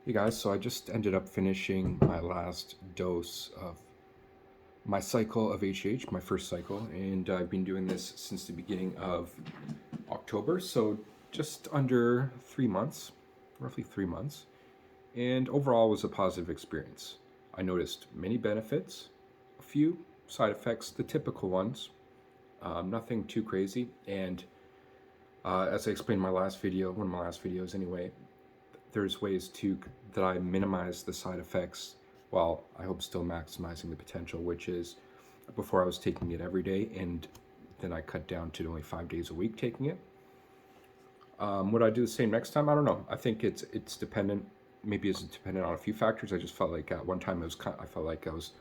Hey guys, so I just ended up finishing my last dose of my cycle of HGH, my first cycle, and I've been doing this since the beginning of October, so just under 3 months, roughly 3 months, and overall was a positive experience. I noticed many benefits, a few side effects, the typical ones, nothing too crazy, and as I explained in my last video, one of my last videos anyway, there's ways to that I minimize the side effects while I hope still maximizing the potential, which is before I was taking it every day, and then I cut down to only 5 days a week taking it. Would I do the same next time? I don't know. I think it's dependent. Maybe it's dependent on a few factors. I just felt like at one time I felt like I was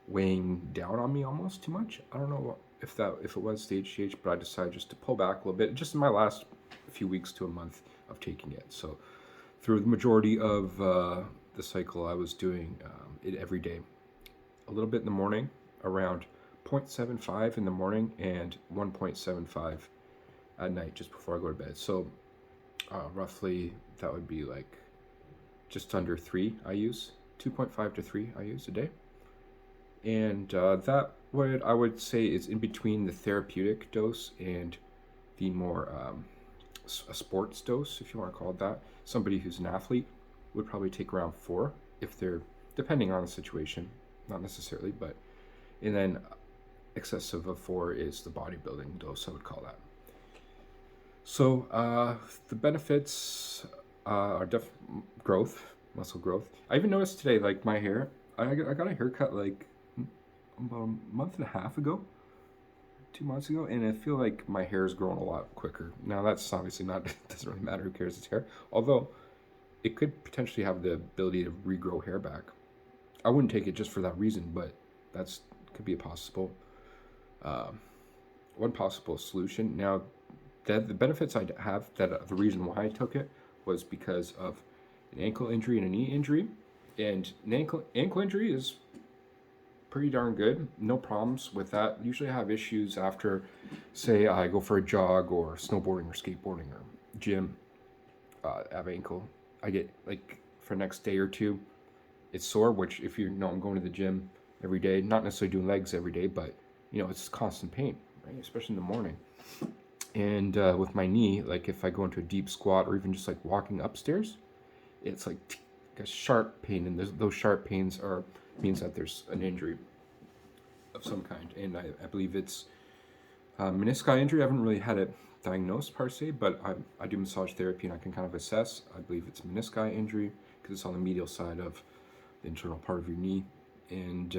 weighing down on me almost too much. I don't know if it was the HGH, but I decided just to pull back a little bit. Just in my last few weeks to a month of taking it. So through the majority of the cycle, I was doing it every day. A little bit in the morning, around 0.75 in the morning, and 1.75 at night, just before I go to bed. So roughly, that would be like just under 3 I use, 2.5 to 3 I use a day. And that I would say is in between the therapeutic dose and the more a sports dose, if you want to call it that. Somebody who's an athlete would probably take around 4 if they're, depending on the situation, not necessarily, but, and then excessive of 4 is the bodybuilding dose, I would call that. So the benefits are growth, muscle growth. I even noticed today, like my hair, I got a haircut like about a month and a half ago, 2 months ago, and I feel like my hair is growing a lot quicker. Now that's obviously not doesn't really matter. Who cares? It's hair. Although it could potentially have the ability to regrow hair back. I wouldn't take it just for that reason, but that's could be a possible uh, one possible solution. Now, the benefits I have that the reason why I took it was because of an ankle injury and a knee injury, and an ankle injury is pretty darn good. No problems with that. Usually I have issues after, say, I go for a jog or snowboarding or skateboarding or gym. I have ankle. I get like for the next day or two, it's sore. Which if you know I'm going to the gym every day, not necessarily doing legs every day, but it's constant pain, right? Especially in the morning. And with my knee, like if I go into a deep squat or even just like walking upstairs, it's like a sharp pain, and those sharp pains are means that there's an injury of some kind, and I believe it's menisci injury. I haven't really had it diagnosed per se, but I do massage therapy and I can kind of assess. I believe it's menisci injury because it's on the medial side of the internal part of your knee, and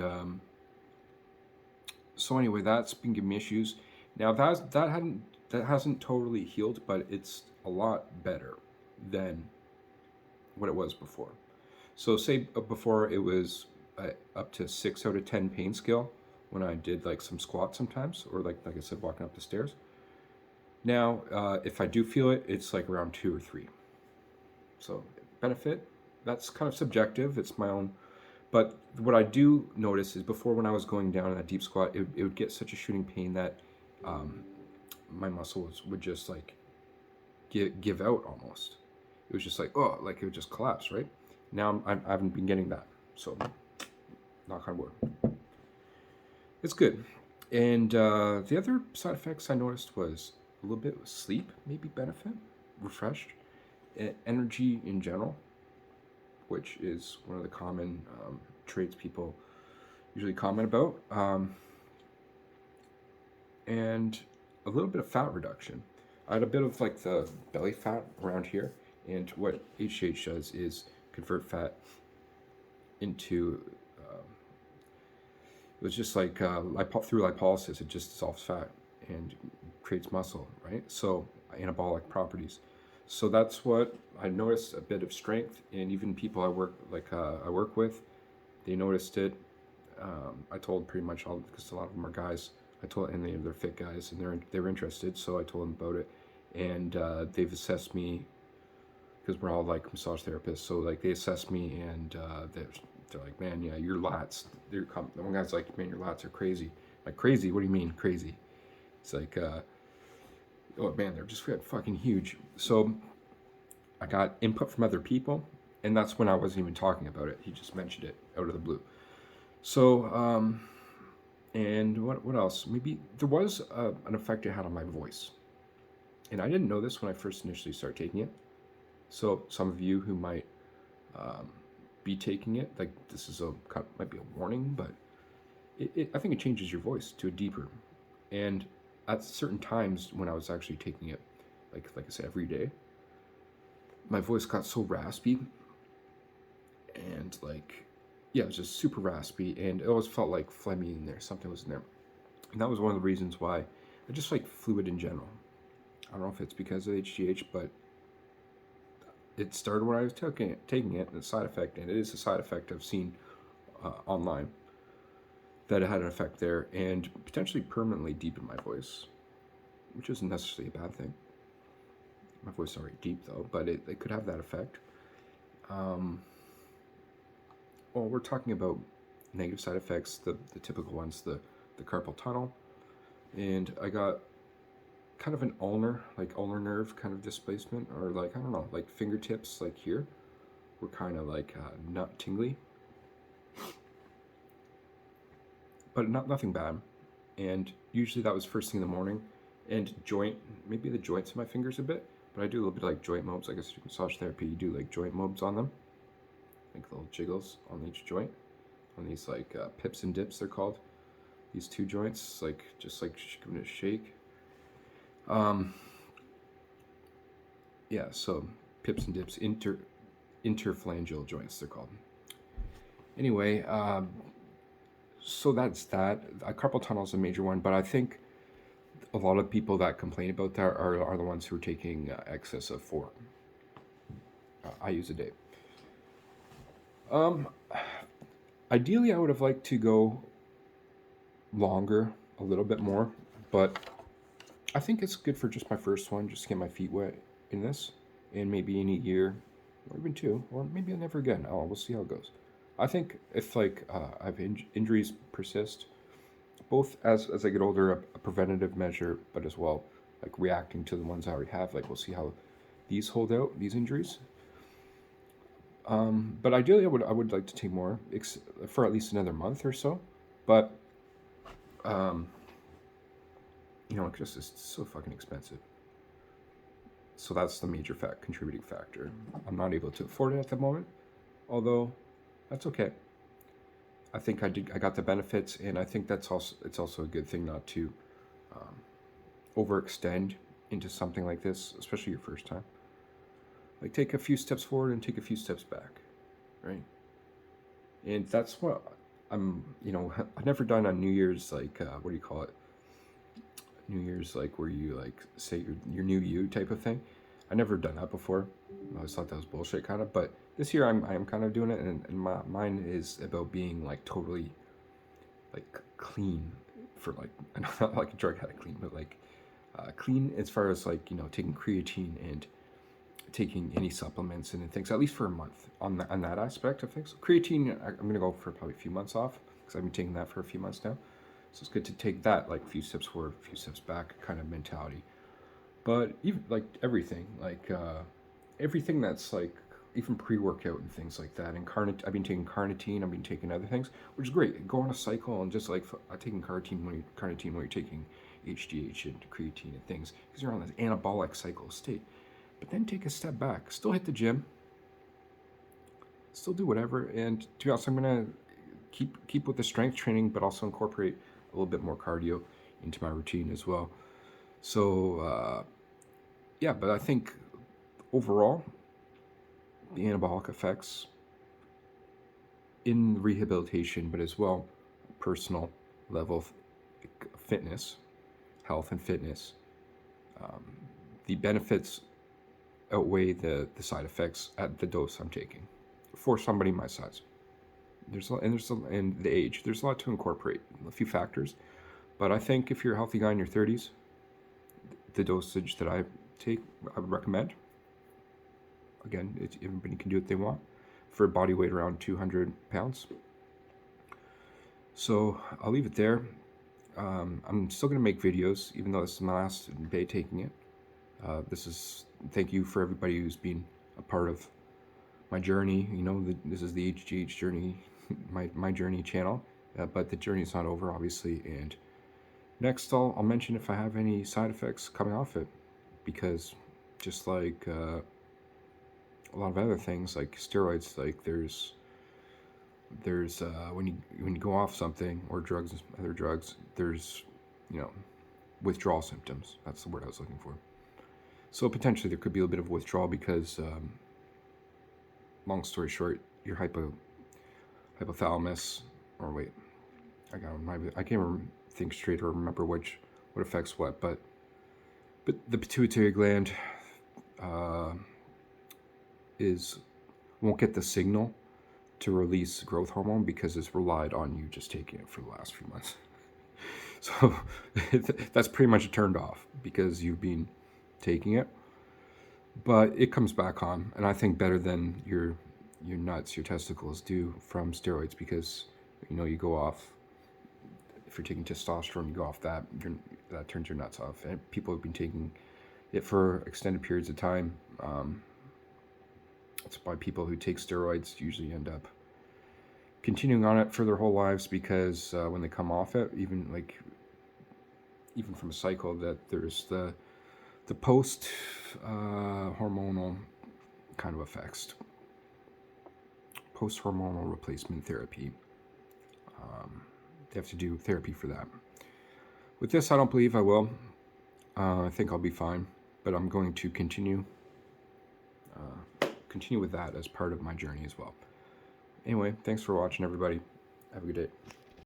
so anyway, that's been giving me issues. Now that hasn't totally healed, but it's a lot better than what it was before. So say before it was up to 6 out of 10 pain scale when I did like some squats sometimes, or like I said, walking up the stairs. Now, if I do feel it, it's like around 2 or 3. So benefit, that's kind of subjective. It's my own. But what I do notice is before, when I was going down in that deep squat, it would get such a shooting pain that my muscles would just like give out almost. It was just like, oh, like it would just collapse, right? Now I haven't been getting that. So knock on wood. It's good. And the other side effects I noticed was a little bit of sleep, maybe benefit, refreshed, energy in general, which is one of the common traits people usually comment about, and a little bit of fat reduction. I had a bit of like the belly fat around here, and what HGH does is convert fat into it was just like through lipolysis, it just dissolves fat and creates muscle, right? So anabolic properties. So that's what I noticed, a bit of strength, and even people I work with, they noticed it. I told pretty much all, because a lot of them are guys. I told, and they're fit guys, and they were interested, so I told them about it, and they've assessed me because we're all like massage therapists. So like they assess me, and they're like, man, yeah, your lats. The one guy's like, man, your lats are crazy. Like crazy? What do you mean crazy? It's like, oh man, they're just fucking huge. So I got input from other people, And that's when I wasn't even talking about it. He just mentioned it out of the blue. So, and what else? Maybe there was an effect it had on my voice. And I didn't know this when I first initially started taking it. So some of you who might um, be taking it, like this is might be a warning, but I think it changes your voice to a deeper. And at certain times when I was actually taking it, like I said, every day, my voice got so raspy and like, yeah, it was just super raspy, and it always felt like phlegmy in there. Something was in there, and that was one of the reasons why I just like fluid in general. I don't know if it's because of HGH, but it started when I was taking it, the side effect, and it is a side effect I've seen online, that it had an effect there and potentially permanently deepened my voice, which isn't necessarily a bad thing. My voice is already deep though, but it could have that effect. Well, we're talking about negative side effects, the typical ones, the carpal tunnel, and I got kind of an ulnar nerve kind of displacement, or like, I don't know, like fingertips, like here, were kind of like not tingly, but nothing bad. And usually that was first thing in the morning. And maybe the joints of my fingers a bit, but I do a little bit of like joint mobs. I guess massage therapy, you do like joint mobs on them, like little jiggles on each joint, on these like pips and dips, they're called. These two joints, like just like giving it a shake. Yeah, so pips and dips, interphalangeal joints, they're called. Anyway, so that's that. Carpal tunnel is a major one, but I think a lot of people that complain about that are the ones who are taking excess of 4 IUs a day. Ideally, I would have liked to go longer, a little bit more, but I think it's good for just my first one, just to get my feet wet in this, and maybe in a year, or even 2, or maybe never again. Oh, we'll see how it goes. I think if like I've injuries persist, both as I get older, a preventative measure, but as well like reacting to the ones I already have. Like we'll see how these hold out, these injuries. But ideally, I would like to take more for at least another month or so. But um, it's just so fucking expensive. So that's the major contributing factor. I'm not able to afford it at the moment, although that's okay. I think I got the benefits, and I think it's also a good thing not to overextend into something like this, especially your first time. Like take a few steps forward and take a few steps back, right? And that's what I've never done on New Year's, like what do you call it? New Year's, like where you like say your new you type of thing. I never done that before. I always thought that was bullshit, kind of. But this year I'm kind of doing it, and mine is about being like totally like clean for like not like a drug addict clean, but like clean as far as like taking creatine and taking any supplements and things, at least for a month on that aspect of things. Creatine, I'm gonna go for probably a few months off because I've been taking that for a few months now. So it's good to take that like a few steps forward, a few steps back kind of mentality. But even like everything, like everything that's like even pre-workout and things like that. And I've been taking carnitine, I've been taking other things, which is great. Go on a cycle and just like taking carnitine when you're taking HGH and creatine and things, because you're on this anabolic cycle state. But then take a step back. Still hit the gym. Still do whatever. And to be honest, I'm gonna keep with the strength training, but also incorporate a little bit more cardio into my routine as well. So yeah, but I think overall, the anabolic effects in rehabilitation, but as well personal level of fitness, health and fitness, the benefits outweigh the side effects at the dose I'm taking for somebody my size. And the age. There's a lot to incorporate, a few factors, but I think if you're a healthy guy in your 30s, the dosage that I take, I would recommend. Again, everybody can do what they want for a body weight around 200 pounds. So I'll leave it there. I'm still going to make videos, even though this is my last day taking it. Thank you for everybody who's been a part of my journey. You know, this is the HGH journey, my journey channel. But the journey is not over, obviously. And next, I'll mention if I have any side effects coming off it, because just like a lot of other things, like steroids, like there's when you go off something, or drugs, other drugs, there's, you know, withdrawal symptoms. That's the word I was looking for. So potentially there could be a little bit of withdrawal because, long story short, your hypothalamus, or wait, I can't think straight or remember what affects what, but the pituitary gland won't get the signal to release growth hormone because it's relied on you just taking it for the last few months. So that's pretty much turned off because you've been taking it. But it comes back on, and I think better than your nuts, your testicles do from steroids, because, you know, you go off, if you're taking testosterone, you go off that, that turns your nuts off. And people have been taking it for extended periods of time. That's why people who take steroids usually end up continuing on it for their whole lives, because when they come off it, even from a cycle, that there's the post hormonal kind of effects, post hormonal replacement therapy. They have to do therapy for that. With this, I don't believe I will. I think I'll be fine, but I'm going to continue with that as part of my journey as well. Anyway, thanks for watching, everybody. Have a good day.